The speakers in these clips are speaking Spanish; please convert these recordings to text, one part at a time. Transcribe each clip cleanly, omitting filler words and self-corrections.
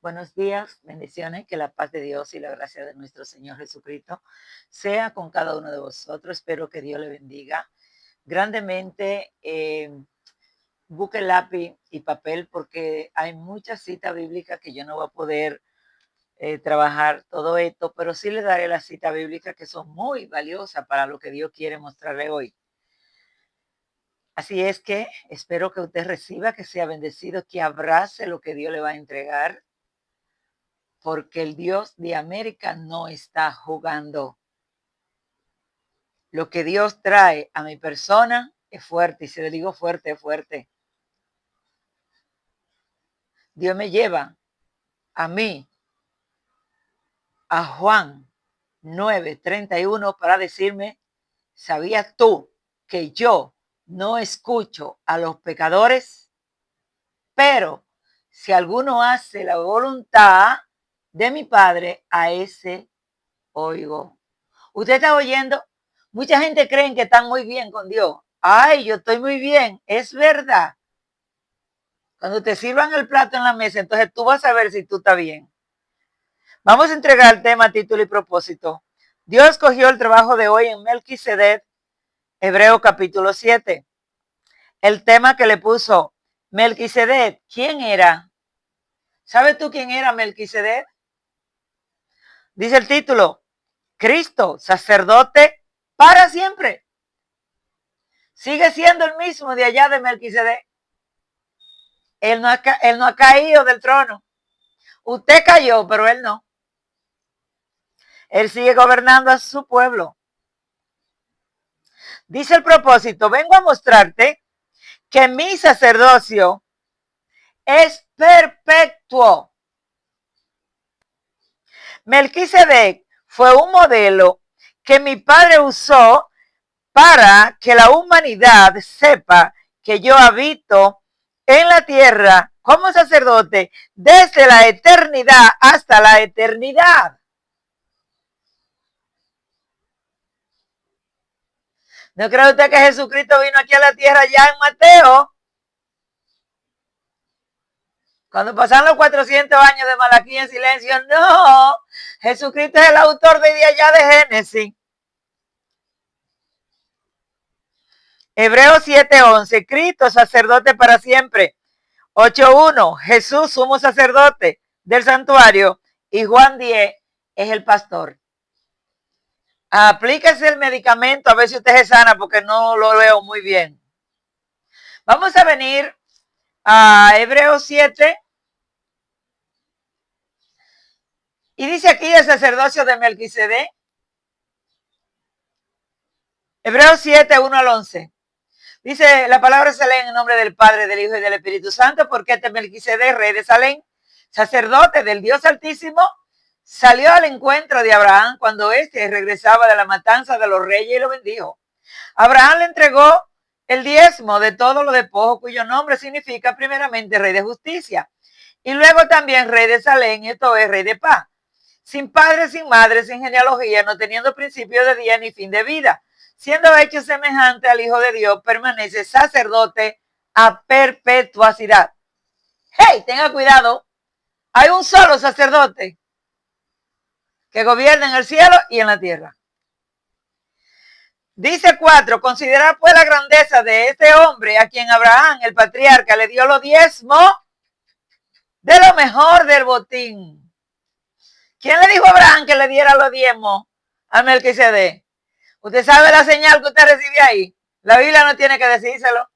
Buenos días, bendiciones, que la paz de Dios y la gracia de nuestro Señor Jesucristo sea con cada uno de vosotros. Espero que Dios le bendiga grandemente. Busque lápiz y papel porque hay muchas citas bíblicas que yo no voy a poder trabajar todo esto, pero sí le daré las citas bíblicas que son muy valiosas para lo que Dios quiere mostrarle hoy. Así es que espero que usted reciba, que sea bendecido, que abrace lo que Dios le va a entregar, porque el Dios de América no está jugando. Lo que Dios trae a mi persona es fuerte, y si le digo fuerte, es fuerte. Dios me lleva a mí, a Juan 9:31, para decirme: ¿sabías tú que yo no escucho a los pecadores? Pero si alguno hace la voluntad de mi Padre, a ese oigo. Usted está oyendo, mucha gente cree que están muy bien con Dios. Ay, yo estoy muy bien. Es verdad. Cuando te sirvan el plato en la mesa, entonces tú vas a ver si tú estás bien. Vamos a entregar el tema, título y propósito. Dios escogió el trabajo de hoy en Melquisedec, Hebreo capítulo 7. El tema que le puso Melquisedec, ¿quién era? ¿Sabes tú quién era Melquisedec? Dice el título: Cristo, sacerdote para siempre. Sigue siendo el mismo de allá de Melquisedec. Él no ha caído del trono. Usted cayó, pero él no. Él sigue gobernando a su pueblo. Dice el propósito: vengo a mostrarte que mi sacerdocio es perpetuo. Melquisedec fue un modelo que mi padre usó para que la humanidad sepa que yo habito en la tierra como sacerdote desde la eternidad hasta la eternidad. ¿No cree usted que Jesucristo vino aquí a la tierra ya en Mateo? Cuando pasaron los 400 años de Malaquía en silencio, no. Jesucristo es el autor de allá de Génesis. Hebreos 7:11, Cristo sacerdote para siempre. 8:1, Jesús sumo sacerdote del santuario. Y Juan 10 es el pastor. Aplíquese el medicamento a ver si usted se sana, porque no lo veo muy bien. Vamos a venir a Hebreos 7. Y dice aquí el sacerdocio de Melquisedec. Hebreos 7, 1 al 11. Dice, la palabra se lee en el nombre del Padre, del Hijo y del Espíritu Santo, porque este Melquisedec, rey de Salem, sacerdote del Dios Altísimo, salió al encuentro de Abraham cuando éste regresaba de la matanza de los reyes y lo bendijo. Abraham le entregó el diezmo de todo lo despojo, cuyo nombre significa primeramente rey de justicia, y luego también rey de Salem, esto es rey de paz, sin padre, sin madre, sin genealogía, no teniendo principio de día ni fin de vida, siendo hecho semejante al Hijo de Dios, permanece sacerdote a perpetuidad. ¡Hey! Tenga cuidado. Hay un solo sacerdote que gobierna en el cielo y en la tierra. Dice 4, considera pues la grandeza de este hombre a quien Abraham, el patriarca, le dio los diezmos de lo mejor del botín. ¿Quién le dijo a Abraham que le diera los diezmos a Melquisedec? ¿Usted sabe la señal que usted recibe ahí? La Biblia no tiene que decírselo.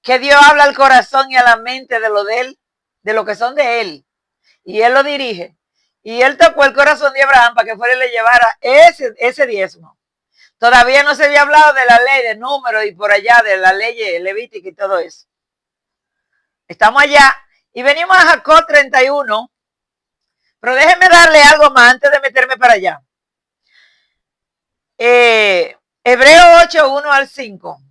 Que Dios habla al corazón y a la mente de lo de él, de lo que son de él. Y él lo dirige. Y él tocó el corazón de Abraham para que fuera y le llevara ese diezmo. Todavía no se había hablado de la ley de números y por allá de la ley levítica y todo eso. Estamos allá y venimos a Jacob 31. Pero déjenme darle algo más antes de meterme para allá. Hebreo 8, 1 al 5.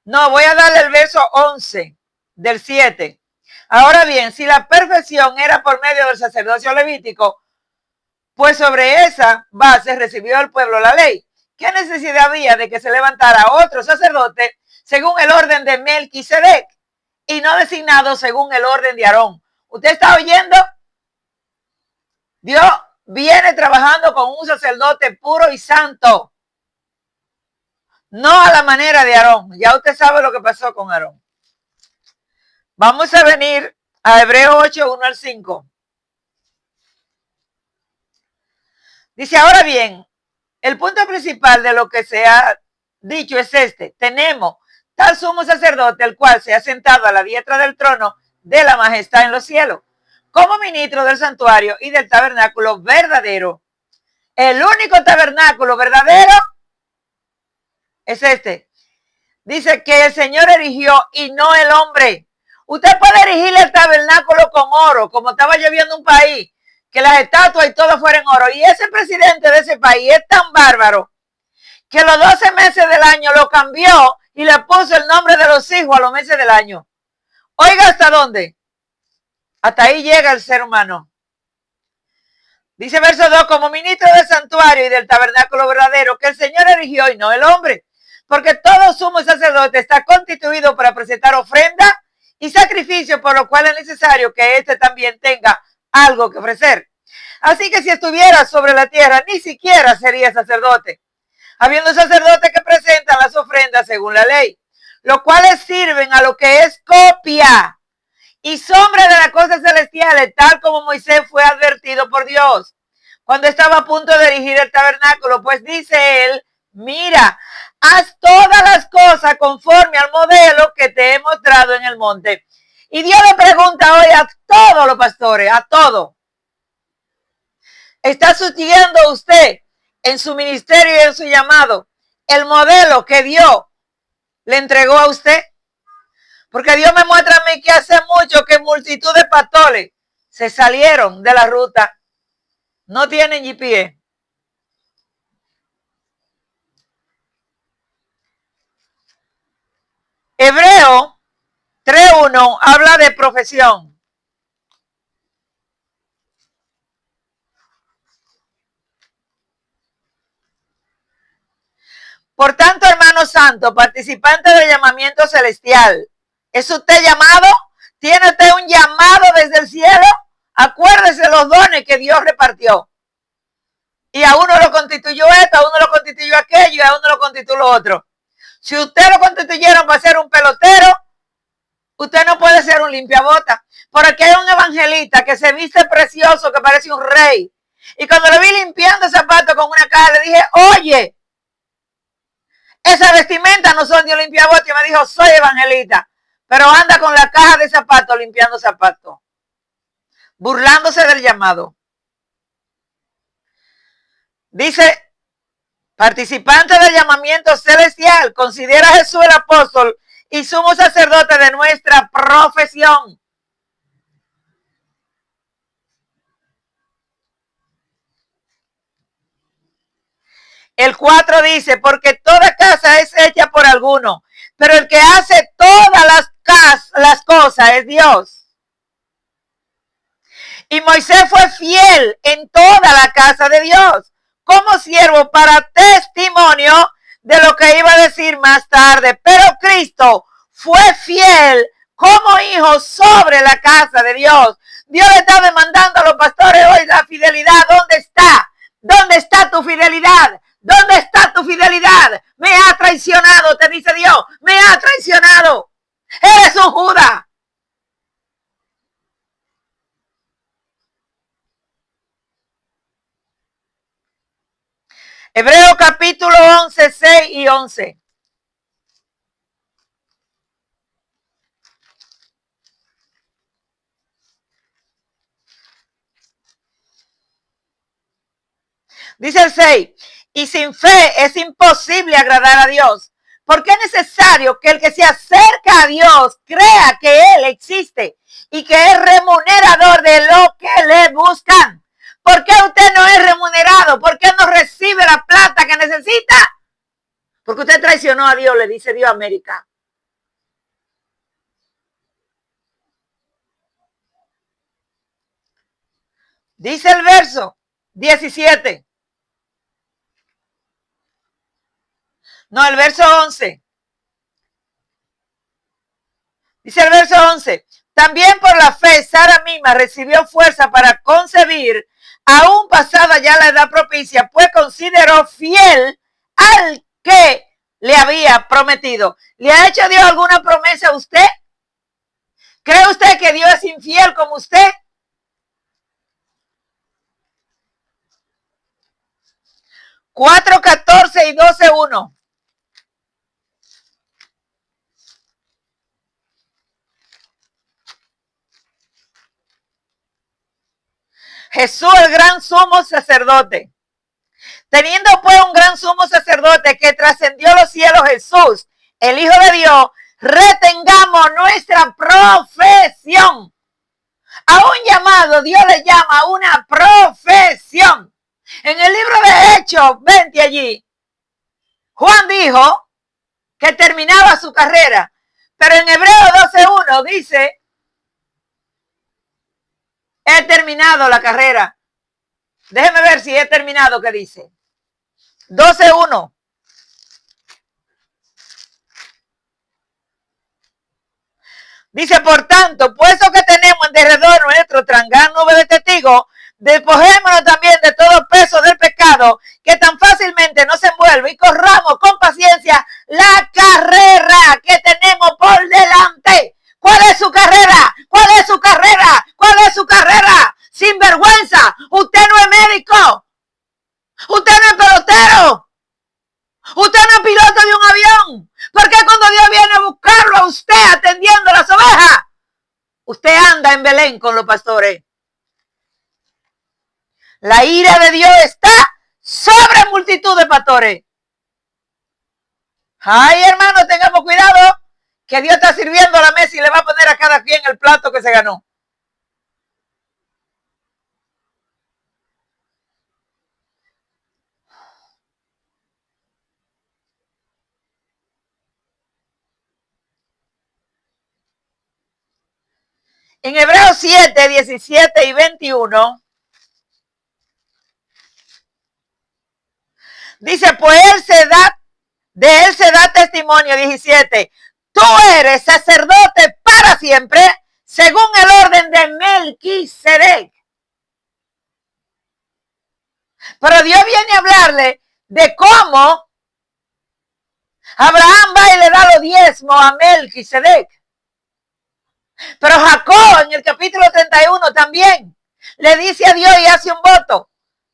No, voy a darle el verso 11 del 7. Ahora bien, si la perfección era por medio del sacerdocio levítico, pues sobre esa base recibió el pueblo la ley, ¿qué necesidad había de que se levantara otro sacerdote según el orden de Melquisedec y no designado según el orden de Aarón? ¿Usted está oyendo? Dios viene trabajando con un sacerdote puro y santo, no a la manera de Aarón. Ya usted sabe lo que pasó con Aarón. Vamos a venir a Hebreos 8, 1 al 5. Dice, ahora bien, el punto principal de lo que se ha dicho es este: tenemos tal sumo sacerdote, el cual se ha sentado a la diestra del trono de la majestad en los cielos, como ministro del santuario y del tabernáculo verdadero. El único tabernáculo verdadero es este. Dice que el Señor erigió y no el hombre. Usted puede erigir el tabernáculo con oro, como estaba lloviendo un país, que las estatuas y todo fueran oro. Y ese presidente de ese país es tan bárbaro que los 12 meses del año lo cambió y le puso el nombre de los hijos a los meses del año. Oiga, ¿hasta dónde? Hasta ahí llega el ser humano. Dice verso 2, como ministro del santuario y del tabernáculo verdadero, que el Señor erigió y no el hombre, porque todo sumo sacerdote está constituido para presentar ofrenda y sacrificio, por lo cual es necesario que éste también tenga algo que ofrecer. Así que si estuviera sobre la tierra, ni siquiera sería sacerdote, habiendo sacerdotes que presentan las ofrendas según la ley, los cuales sirven a lo que es copia y sombra de las cosas celestiales, tal como Moisés fue advertido por Dios cuando estaba a punto de erigir el tabernáculo, pues dice él, mira, haz todas las cosas conforme al modelo que te he mostrado en el monte. Y Dios le pregunta hoy a todos los pastores, a todos, ¿está siguiendo usted en su ministerio y en su llamado el modelo que Dios le entregó a usted? Porque Dios me muestra a mí que hace mucho que multitud de pastores se salieron de la ruta, no tienen GPS. Hebreo 3.1 habla de profesión. Por tanto, hermano santo, participante del llamamiento celestial, ¿es usted llamado? ¿Tiene usted un llamado desde el cielo? Acuérdese los dones que Dios repartió. Y a uno lo constituyó esto, a uno lo constituyó aquello, y a uno lo constituyó lo otro. Si usted lo constituyeron para ser un pelotero, usted no puede ser un limpiabota. Porque hay un evangelista que se viste precioso, que parece un rey. Y cuando lo vi limpiando zapatos con una caja, le dije, oye, esa vestimenta no son de un limpiabotas. Y me dijo, soy evangelista, pero anda con la caja de zapatos limpiando zapatos, burlándose del llamado. Dice, participante del llamamiento celestial, considera a Jesús el apóstol y sumo sacerdote de nuestra profesión. El 4 dice, porque toda casa es hecha por alguno, pero el que hace todas las cosas es Dios. Y Moisés fue fiel en toda la casa de Dios, como siervo para testimonio de lo que iba a decir más tarde. Pero Cristo fue fiel como hijo sobre la casa de Dios. Dios le está demandando a los pastores hoy la fidelidad. ¿Dónde está? ¿Dónde está tu fidelidad? ¿Dónde está tu fidelidad? Me ha traicionado, te dice Dios. Me ha traicionado. Eres un Judas. Hebreo capítulo 11, 6 y 11. Dice el 6, y sin fe es imposible agradar a Dios, porque es necesario que el que se acerca a Dios crea que Él existe y que es remunerador de lo que le buscan. ¿Por qué usted no es remunerado? ¿Por qué no recibe la plata que necesita? Porque usted traicionó a Dios, le dice Dios a América. Dice el verso 17. No, el verso 11. Dice el verso 11. También por la fe, Sara misma recibió fuerza para concebir, aún pasada ya la edad propicia, pues consideró fiel al que le había prometido. ¿Le ha hecho Dios alguna promesa a usted? ¿Cree usted que Dios es infiel como usted? Cuatro, 14 y 12, 1. Jesús, el gran sumo sacerdote. Teniendo pues un gran sumo sacerdote que trascendió los cielos, Jesús, el Hijo de Dios, retengamos nuestra profesión. A un llamado, Dios le llama una profesión. En el libro de Hechos 20 allí, Juan dijo que terminaba su carrera, pero en Hebreos 12:1 dice, he terminado la carrera. Déjeme ver si he terminado, ¿qué dice? 12:1. Dice, por tanto, puesto que tenemos en derredor nuestro tan gran nube de testigos, despojémonos también de todo peso del pecado que tan fácilmente nos envuelve y corramos con paciencia la carrera que tenemos por delante. ¿Cuál es su carrera? ¿Cuál es su carrera? ¿Cuál es su carrera? Sin vergüenza, usted no es médico, usted no es pelotero, usted no es piloto de un avión. Porque cuando Dios viene a buscarlo a usted atendiendo las ovejas, usted anda en Belén con los pastores. La ira de Dios está sobre multitud de pastores. Ay, hermano, tengamos cuidado, que Dios está sirviendo a la mesa y le va a poner a cada quien el plato que se ganó. En Hebreos 7, 17 y 21, dice, pues de él se da testimonio, 17, tú eres sacerdote para siempre, según el orden de Melquisedec. Pero Dios viene a hablarle de cómo Abraham va y le da los diezmos a Melquisedec. Pero Jacob en el capítulo 31 también le dice a Dios y hace un voto,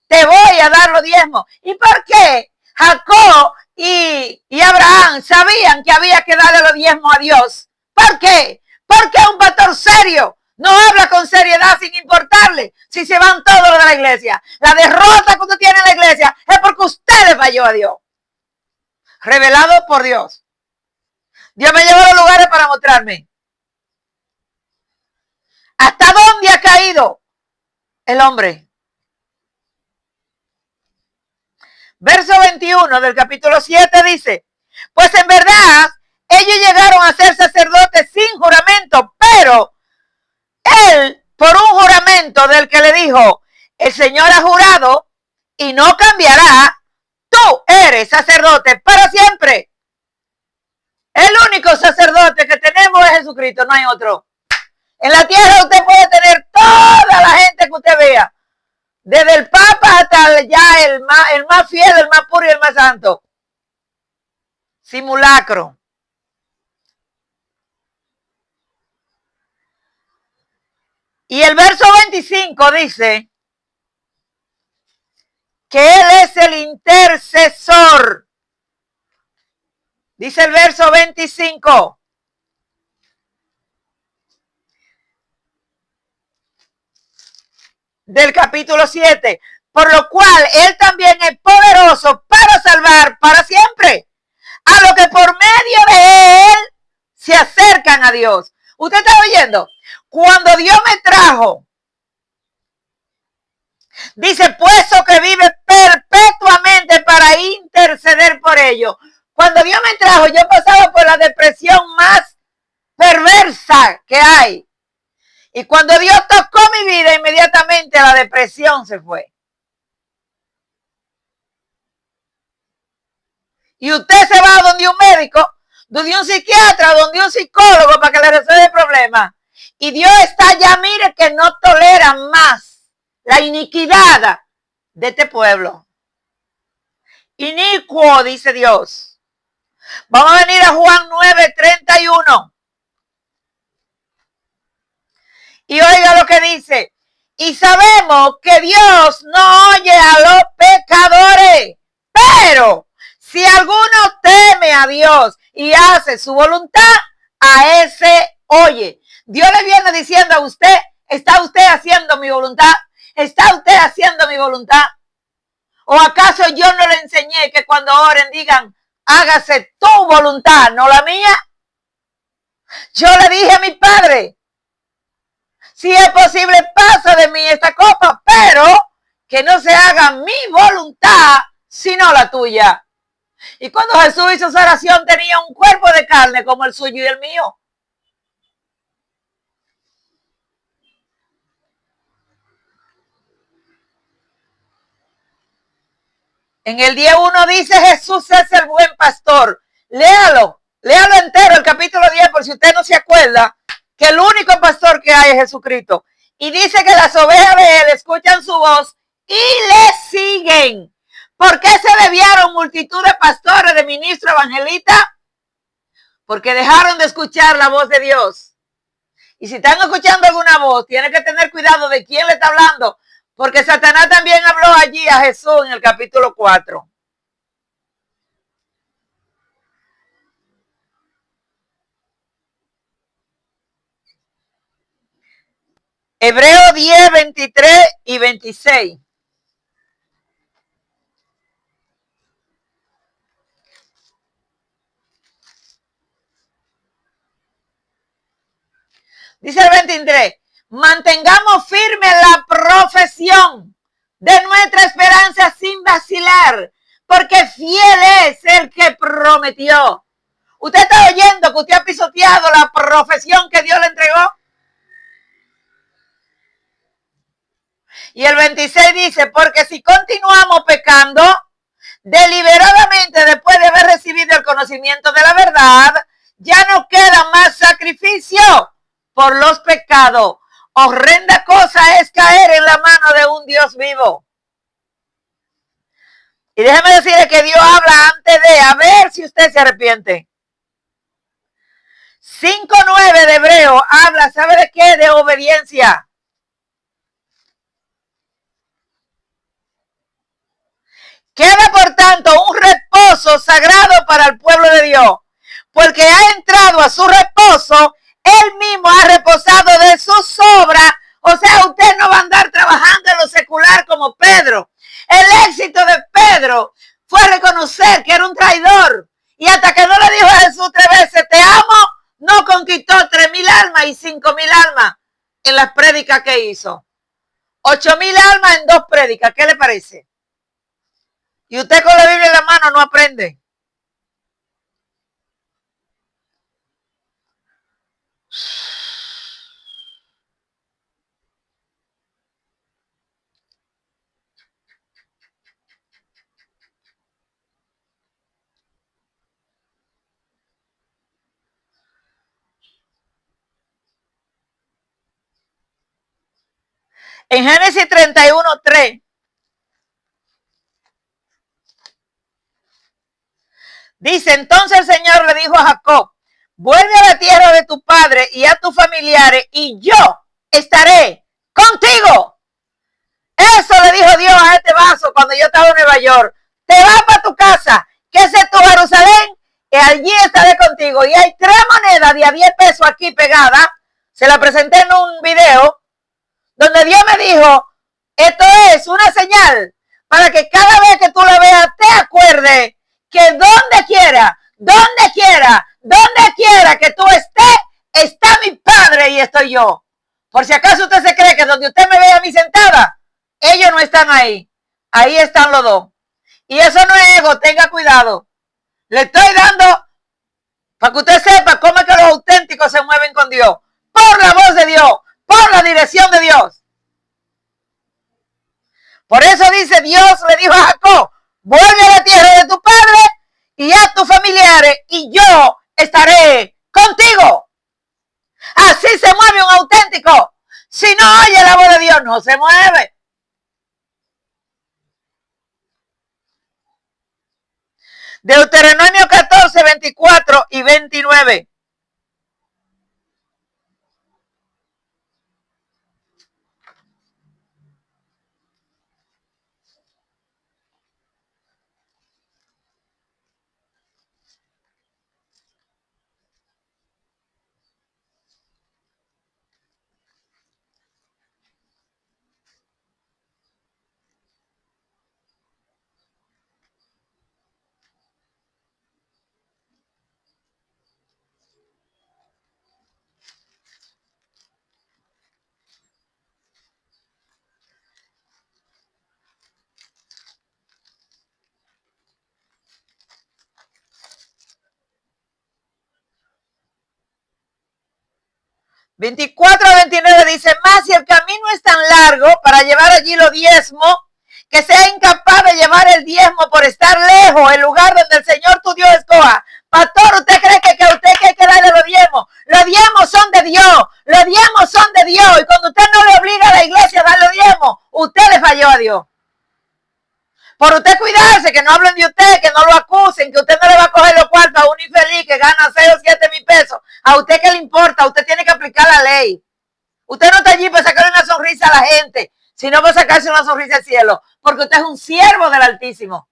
te voy a dar los diezmos. ¿Y por qué Jacob y Abraham sabían que había que darle los diezmos a Dios? ¿Por qué? Porque un pastor serio no habla con seriedad sin importarle si se van todos los de la iglesia. La derrota que usted tiene en la iglesia es porque usted le falló a Dios. Revelado por Dios. Dios me llevó a los lugares para mostrarme hasta dónde ha caído el hombre. Verso 21 del capítulo 7 dice, pues en verdad ellos llegaron a ser sacerdotes sin juramento, pero él por un juramento del que le dijo, el Señor ha jurado y no cambiará, tú eres sacerdote para siempre. El único sacerdote que tenemos es Jesucristo, no hay otro. En la tierra usted puede tener toda la gente que usted vea, desde el Papa hasta ya el más fiel, el más puro y el más santo. Simulacro. Y el verso 25 dice que Él es el intercesor. Dice el verso 25. Del capítulo 7, por lo cual Él también es poderoso para salvar para siempre a los que por medio de Él se acercan a Dios. ¿Usted está oyendo? Cuando Dios me trajo, dice, puesto que vive perpetuamente para interceder por ellos. Cuando Dios me trajo, yo pasaba por la depresión más perversa que hay. Y cuando Dios tocó mi vida, inmediatamente la depresión se fue. Y usted se va donde un médico, donde un psiquiatra, donde un psicólogo para que le resuelva el problema. Y Dios está ya, mire, que no tolera más la iniquidad de este pueblo. Inicuo, dice Dios. Vamos a venir a Juan 9:31. Y oiga lo que dice. Y sabemos que Dios no oye a los pecadores, pero si alguno teme a Dios y hace su voluntad, a ese oye. Dios le viene diciendo a usted, ¿está usted haciendo mi voluntad? ¿Está usted haciendo mi voluntad? ¿O acaso yo no le enseñé que cuando oren digan, hágase tu voluntad, no la mía? Yo le dije a mi Padre, si es posible, pasa de mí esta copa, pero que no se haga mi voluntad, sino la tuya. Y cuando Jesús hizo esa oración, tenía un cuerpo de carne como el suyo y el mío. En el 10:1 dice, Jesús es el buen pastor. Léalo entero, el capítulo 10, por si usted no se acuerda, que el único pastor que hay es Jesucristo. Y dice que las ovejas de él escuchan su voz y le siguen. ¿Por qué se desviaron multitud de pastores, de ministros, evangelistas? Porque dejaron de escuchar la voz de Dios. Y si están escuchando alguna voz, tienen que tener cuidado de quién le está hablando, porque Satanás también habló allí a Jesús en el capítulo 4. Hebreos 10, 23 y 26. Dice el 23, mantengamos firme la profesión de nuestra esperanza sin vacilar, porque fiel es el que prometió. ¿Usted está oyendo que usted ha pisoteado la profesión que Dios le entregó? Y el 26 dice, porque si continuamos pecando deliberadamente después de haber recibido el conocimiento de la verdad, ya no queda más sacrificio por los pecados. Horrenda cosa es caer en la mano de un Dios vivo. Y déjeme decirle que Dios habla antes de, a ver si usted se arrepiente. 5:9 de Hebreo habla, ¿sabe de qué? De obediencia. Queda por tanto un reposo sagrado para el pueblo de Dios, porque ha entrado a su reposo, él mismo ha reposado de sus obras. O sea, usted no va a andar trabajando en lo secular como Pedro. El éxito de Pedro fue reconocer que era un traidor. Y hasta que no le dijo a Jesús 3 veces, te amo, no conquistó 3,000 almas y 5,000 almas en las prédicas que hizo. 8,000 almas en 2 prédicas, ¿qué le parece? Y usted con la Biblia en la mano no aprende. En Génesis 31:3 dice, entonces el Señor le dijo a Jacob, vuelve a la tierra de tu padre y a tus familiares y yo estaré contigo. Eso le dijo Dios a este vaso cuando yo estaba en Nueva York. Te vas para tu casa, que ese es tu Jerusalén, y allí estaré contigo. Y hay 3 monedas de a 10 pesos aquí pegadas. Se la presenté en un video donde Dios me dijo, esto es una señal para que cada vez que tú la veas te acuerdes que donde quiera que tú estés, está mi Padre y estoy yo. Por si acaso usted se cree que donde usted me ve a mí sentada, ellos no están ahí. Ahí están los dos. Y eso no es ego, tenga cuidado. Le estoy dando para que usted sepa cómo es que los auténticos se mueven con Dios. Por la voz de Dios, por la dirección de Dios. Por eso dice, Dios le dijo a Jacob, vuelve a la tierra de tu padre y a tus familiares no se mueve. Deuteronomio 14, 24 y 29. ...24 a 29 dice... ...más si el camino es tan largo... ...para llevar allí los diezmos... ...que sea incapaz de llevar el diezmo... ...por estar lejos... ...el lugar donde el Señor tu Dios escoja... Pastor, ¿usted cree que usted hay que darle los diezmos? Los diezmos son de Dios. Los diezmos son de Dios. Y cuando usted no le obliga a la iglesia a darle los diezmos... ...usted le falló a Dios. Por usted cuidarse, que no hablen de usted, que no lo acusen, que usted no le va a coger los cuartos a un infeliz que gana 6 o 7 mil pesos. ¿A usted qué le importa? Usted tiene que aplicar la ley. Usted no está allí para sacarle una sonrisa a la gente, sino para sacarse una sonrisa al cielo, porque usted es un siervo del Altísimo.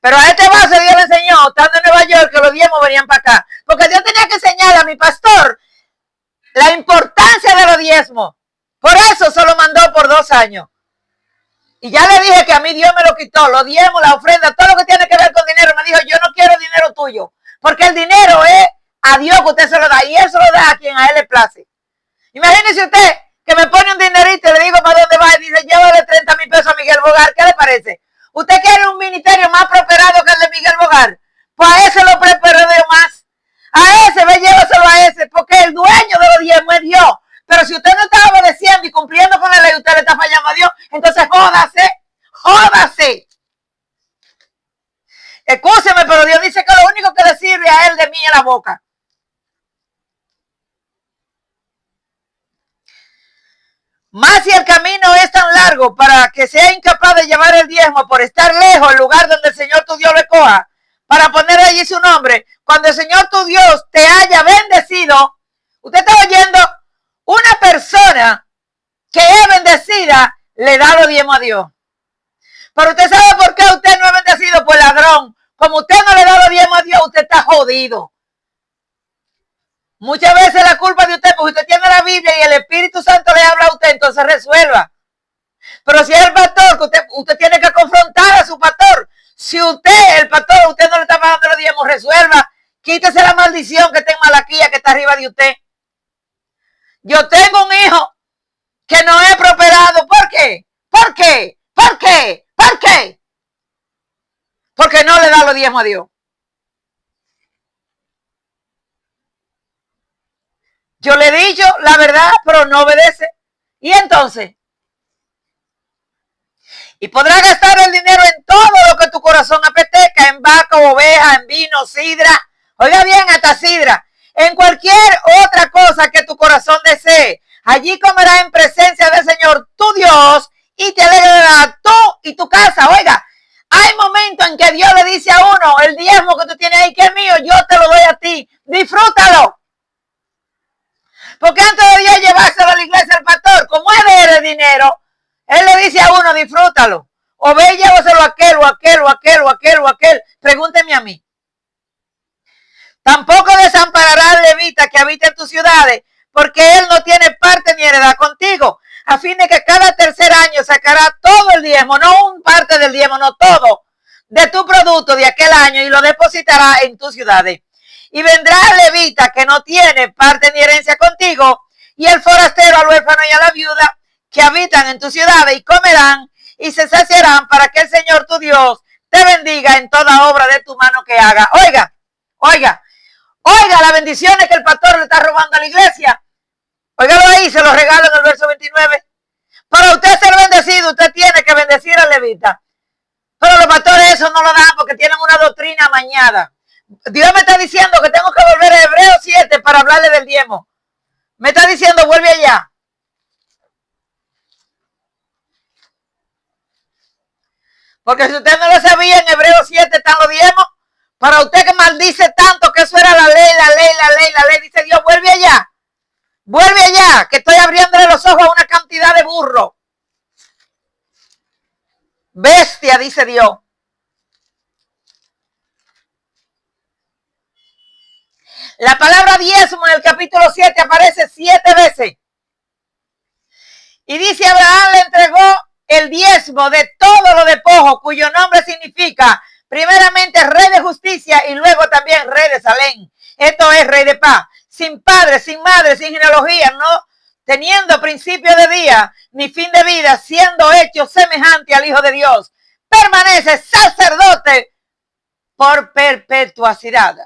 Pero a este vaso Dios le enseñó, estando en Nueva York, que los diezmos venían para acá. Porque Dios tenía que enseñarle a mi pastor la importancia de los diezmos. Por eso se lo mandó por 2 años. Y ya le dije que a mí Dios me lo quitó, los diezmos, la ofrenda, todo lo que tiene que ver con dinero. Me dijo, yo no quiero dinero tuyo, porque el dinero es a Dios que usted se lo da, y Él se lo da a quien a Él le place. Imagínese usted que me pone un dinerito y le digo para dónde va, y dice, llévale 30 mil pesos a Miguel Bogar. ¿Qué le parece? ¿Usted quiere un ministerio más prosperado que el de Miguel Bogar? Pues a ese lo prosperó más. A ese, ve, llévaselo a ese, porque el dueño de los diezmos es Dios. Pero si usted no está obedeciendo y cumpliendo con la ley, usted le está fallando a Dios. Entonces jódase, jódase. Escúcheme, pero Dios dice que lo único que le sirve a Él de mí es la boca. Más si el camino es tan largo para que sea incapaz de llevar el diezmo por estar lejos, el lugar donde el Señor tu Dios le coja, para poner allí su nombre, cuando el Señor tu Dios te haya bendecido, usted está oyendo, una persona que es bendecida le da los diezmos a Dios. Pero usted sabe por qué usted no es bendecido, por ladrón. Como usted no le da los diezmos a Dios, usted está jodido. Muchas veces la culpa de usted, porque usted tiene la Biblia y el Espíritu Santo le habla a usted, entonces resuelva. Pero si es el pastor, que usted tiene que confrontar a su pastor. Si usted, el pastor, usted no le está pagando los diezmos, resuelva. Quítese la maldición que está en Malaquía, que está arriba de usted. Yo tengo un hijo que no es prosperado. ¿Por qué? ¿Por qué? ¿Por qué? ¿Por qué? Porque no le da los diezmos a Dios. Yo le he dicho la verdad, pero no obedece. Y entonces, y podrás gastar el dinero en todo lo que tu corazón apetezca, en vaca, oveja, en vino, sidra. Oiga bien, hasta sidra. En cualquier otra cosa que tu corazón desee. Allí comerás en presencia del Señor tu Dios y te alegrarás tú y tu casa. Oiga, hay momentos en que Dios le dice a uno, el diezmo que tú tienes ahí que es mío, yo te lo doy a ti. Disfrútalo. Porque antes de Dios llevárselo a la iglesia al pastor, como es de él el dinero, Él le dice a uno, disfrútalo. O ve y llévaselo a aquel, o aquel, o aquel, o aquel, o aquel. Pregúnteme a mí. Tampoco desamparará al levita que habita en tus ciudades, porque él no tiene parte ni heredad contigo, a fin de que cada tercer año sacará todo el diezmo, no un parte del diezmo, no todo, de tu producto de aquel año, y lo depositará en tus ciudades. Y vendrá el levita que no tiene parte ni herencia contigo, y el forastero al huérfano y a la viuda que habitan en tus ciudades, y comerán y se saciarán, para que el Señor tu Dios te bendiga en toda obra de tu mano que haga. Oiga, oiga, oiga las bendiciones que el pastor le está robando a la iglesia. Óigalo ahí, se lo regalo en el verso 29. Para usted ser bendecido, usted tiene que bendecir al levita. Pero los pastores eso no lo dan porque tienen una doctrina amañada. Dios me está diciendo que tengo que volver a Hebreos 7 para hablarle del diezmo. Me está diciendo, vuelve allá. Porque si usted no lo sabía, en Hebreos 7 están los diezmos. Para usted que maldice tanto que eso era la ley, dice Dios, vuelve allá, que estoy abriéndole los ojos a una cantidad de burros. Bestia, dice Dios. La palabra diezmo en el capítulo 7 aparece 7 veces. Y dice, Abraham le entregó el diezmo de todo lo despojo, cuyo nombre significa primeramente rey de justicia y luego también rey de Salem. Esto es rey de paz, sin padre, sin madre, sin genealogía, no teniendo principio de día ni fin de vida, siendo hecho semejante al Hijo de Dios. Permanece sacerdote por perpetuidad.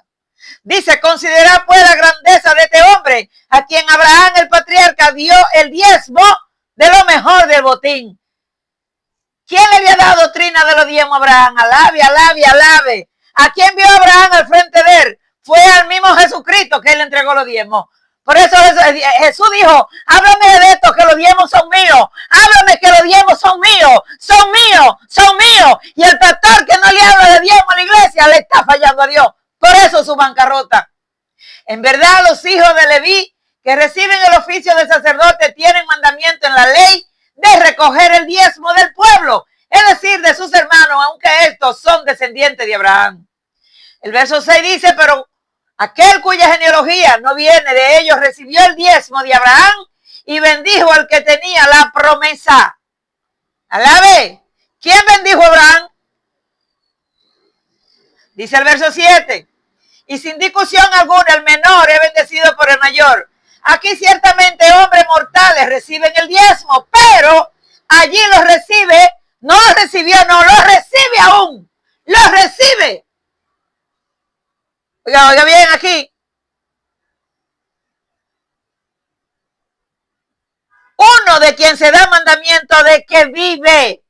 Dice, considerad pues la grandeza de este hombre, a quien Abraham el patriarca dio el diezmo de lo mejor del botín. ¿Quién le había dado doctrina de los diezmos a Abraham? Alabe. ¿A quién vio Abraham al frente de él? Fue al mismo Jesucristo que él le entregó los diezmos. Por eso Jesús dijo, háblame de esto, que los diezmos son míos. Háblame que los diezmos son míos. Y el pastor que no le habla de diezmo a la iglesia le está fallando a Dios. Por eso su bancarrota. En verdad, los hijos de Leví que reciben el oficio de sacerdote tienen mandamiento en la ley de recoger el diezmo del pueblo, es decir, de sus hermanos, aunque estos son descendientes de Abraham. El verso 6 dice, pero aquel cuya genealogía no viene de ellos recibió el diezmo de Abraham y bendijo al que tenía la promesa. Alabe. ¿Quién bendijo a Abraham? Dice el verso 7. Y sin discusión alguna, el menor es bendecido por el mayor. Aquí ciertamente hombres mortales reciben el diezmo, pero allí lo recibe, no lo recibió, no, lo recibe aún. Lo recibe. Oiga bien aquí. Uno de quien se da mandamiento de que vive.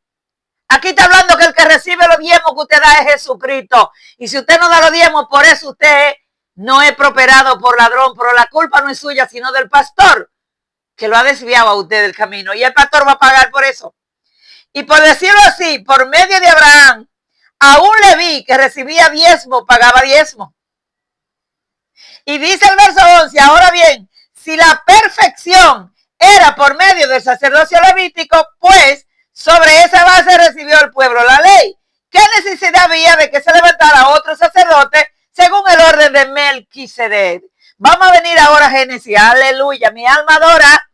Aquí está hablando que el que recibe los diezmos que usted da es Jesucristo. Y si usted no da los diezmos, por eso usted no es prosperado por ladrón. Pero la culpa no es suya, sino del pastor, que lo ha desviado a usted del camino. Y el pastor va a pagar por eso. Y por decirlo así, por medio de Abraham, a un Leví que recibía diezmo, pagaba diezmo. Y dice el verso 11, ahora bien, si la perfección era por medio del sacerdocio levítico, pues sobre esa base recibió el pueblo la ley. ¿Qué necesidad había de que se levantara otro sacerdote según el orden de Melquisedec? Vamos a venir ahora a Génesis. Aleluya. Mi alma adora.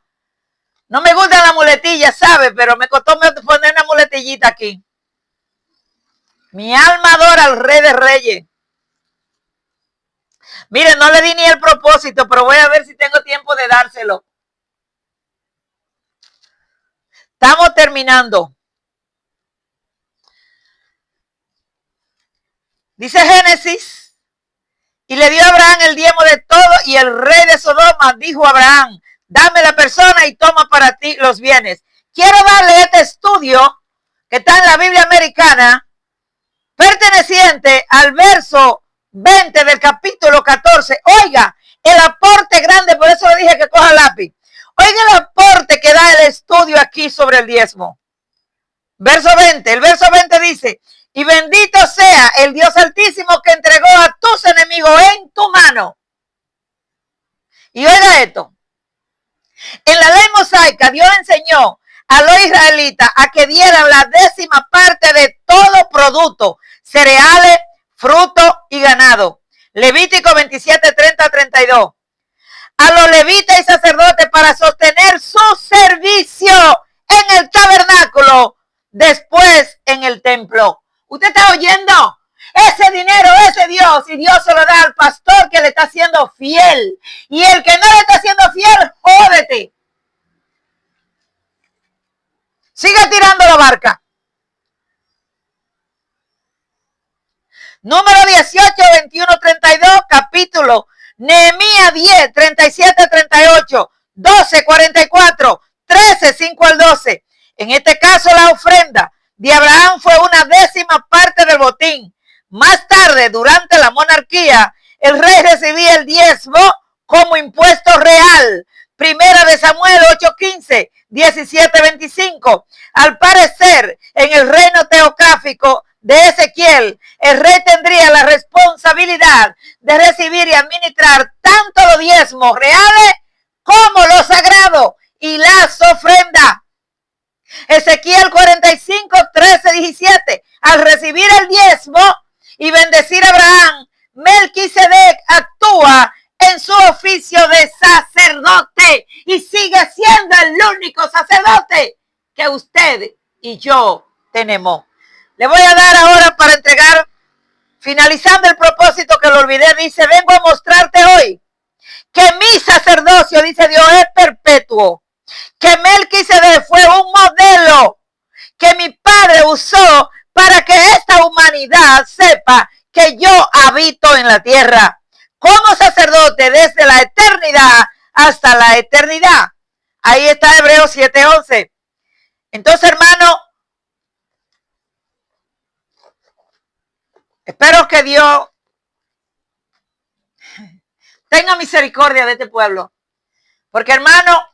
No me gusta la muletilla, ¿sabe? Pero me costó poner una muletillita aquí. Mi alma adora al Rey de Reyes. Miren, no le di ni el propósito, pero voy a ver si tengo tiempo de dárselo. Estamos terminando. Dice Génesis, y le dio a Abraham el diezmo de todo, y el rey de Sodoma dijo a Abraham, dame la persona y toma para ti los bienes. Quiero darle este estudio que está en la Biblia americana, perteneciente al verso 20 del capítulo 14. Oiga, el aporte grande, por eso le dije que coja lápiz. Oiga el aporte que da el estudio aquí sobre el diezmo. Verso 20, el verso 20 dice, y bendito sea el Dios Altísimo que entregó a tus enemigos en tu mano. Y oiga esto, en la ley mosaica Dios enseñó a los israelitas a que dieran la 10ª parte de todo producto, cereales, frutos y ganado. Levítico 27, 30, 32. A los levitas y sacerdotes para sostener su servicio en el tabernáculo, después en el templo. ¿Usted está oyendo? Ese dinero, ese Dios, y Dios se lo da al pastor que le está siendo fiel. Y el que no le está siendo fiel, jódete. Sigue tirando la barca. Número 18, 21, 32, capítulo. Nehemías 10, 37, 38, 12, 44, 13, 5 al 12. En este caso la ofrenda de Abraham fue una 10ª parte del botín. Más tarde, durante la monarquía, el rey recibía el diezmo como impuesto real. Primera de Samuel 8:15 17:25. Al parecer, en el reino teocrático de Ezequiel, el rey tendría la responsabilidad de recibir y administrar tanto los diezmos reales como los sagrados y las ofrendas. Ezequiel 45:13-17. Al recibir el diezmo y bendecir a Abraham, Melquisedec actúa en su oficio de sacerdote y sigue siendo el único sacerdote que usted y yo tenemos. Le voy a dar ahora para entregar, finalizando el propósito que lo olvidé, dice, vengo a mostrarte hoy que mi sacerdocio, dice Dios, es perpetuo, que Melquisedec fue un modelo que mi padre usó para que esta humanidad sepa que yo habito en la tierra como sacerdote desde la eternidad hasta la eternidad. Ahí está Hebreos 7:11. Entonces, hermano, espero que Dios tenga misericordia de este pueblo. Porque, hermano,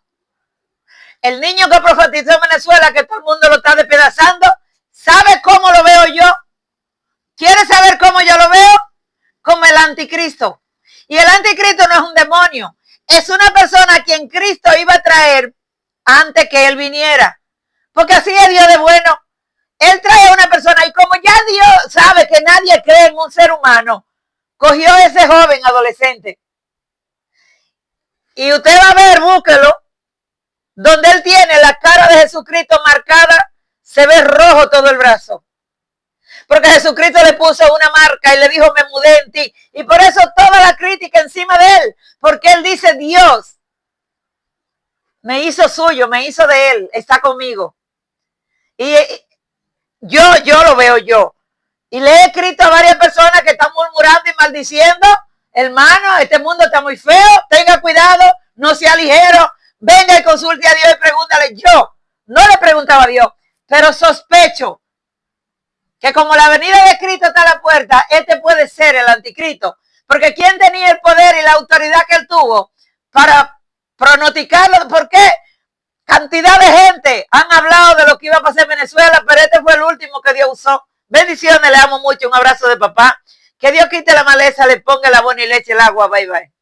el niño que profetizó en Venezuela, que todo el mundo lo está despedazando, ¿sabe cómo lo veo yo? ¿Quiere saber cómo yo lo veo? Como el anticristo. Y el anticristo no es un demonio. Es una persona a quien Cristo iba a traer antes que él viniera. Porque así es Dios de bueno. Él trae a una persona y como ya Dios sabe que nadie cree en un ser humano, cogió a ese joven adolescente. Y usted va a ver, búsquelo, donde él tiene la cara de Jesucristo marcada, se ve rojo todo el brazo. Porque Jesucristo le puso una marca y le dijo, me mudé en ti. Y por eso toda la crítica encima de él. Porque él dice, Dios me hizo suyo, me hizo de él, está conmigo. Y yo lo veo yo. Y le he escrito a varias personas que están murmurando y maldiciendo. Hermano, este mundo está muy feo, tenga cuidado, no sea ligero. Venga y consulte a Dios y pregúntale. Yo no le preguntaba a Dios, pero sospecho que como la venida de Cristo está a la puerta, este puede ser el anticristo. Porque ¿quién tenía el poder y la autoridad que él tuvo para pronosticarlo? ¿Por qué? Cantidad de gente han hablado de lo que iba a pasar en Venezuela, pero este fue el último que Dios usó. Bendiciones, le amo mucho, un abrazo de papá. Que Dios quite la maleza, le ponga la buena y le eche el agua. Bye, bye.